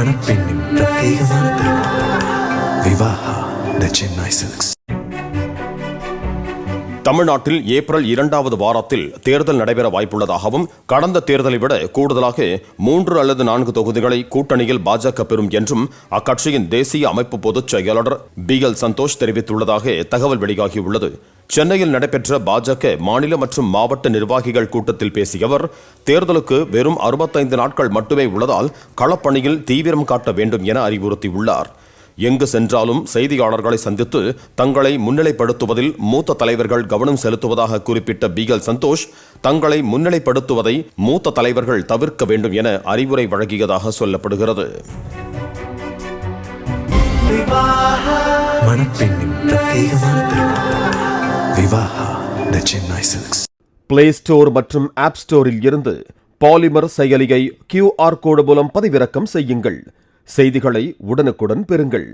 மணப்பெண்ணின் பிரத்யேகமான திருமணம் விவாஹா தி சென்னை சில்க்ஸ். தமிழ்நாட்டில் ஏப்ரல் 2வது வாரத்தில் தேர்தல் நடைபெற வாய்ப்புள்ளதாகவும் கடந்த தேர்தலை விட கூடுதலாக 3 அல்லது 4 தொகுதிகளை கூட்டணியில் பாஜக பெறும் என்றும் அக்கட்சியின் தேசிய அமைப்பு பொதுச் செயலாளர் BL சந்தோஷ் தெரிவித்துள்ளதாக தகவல் வெளியாகியுள்ளது. சென்னையில் நடைபெற்ற பாஜக மாநில மற்றும் மாவட்ட நிர்வாகிகள் கூட்டத்தில் பேசிய அவர், தேர்தலுக்கு வெறும் 65 நாட்கள் மட்டுமே உள்ளதால் களப்பணியில் தீவிரம் காட்ட வேண்டும் என அறிவுறுத்தியுள்ளார். எங்கு சென்றாலும் செய்தியாளர்களை சந்தித்து தங்களை முன்னிலைப்படுத்துவதில் மூத்த தலைவர்கள் கவனம் செலுத்துவதாக குறிப்பிட்ட BL சந்தோஷ், தங்களை முன்னிலைப்படுத்துவதை மூத்த தலைவர்கள் தவிர்க்க வேண்டும் என அறிவுரை வழங்கியதாக சொல்லப்படுகிறது. மணப்பெண்ணின் பிரத்யேகமான திருமணம் விவாஹா தி சென்னை சில்க்ஸ். பிளே ஸ்டோர் மற்றும் ஆப் ஸ்டோரில் இருந்து பாலிமர் செயலியை QR கோடு மூலம் பதிவிறக்கம் செய்யுங்கள். செய்திகளை உடனுக்குடன் பெறுங்கள்.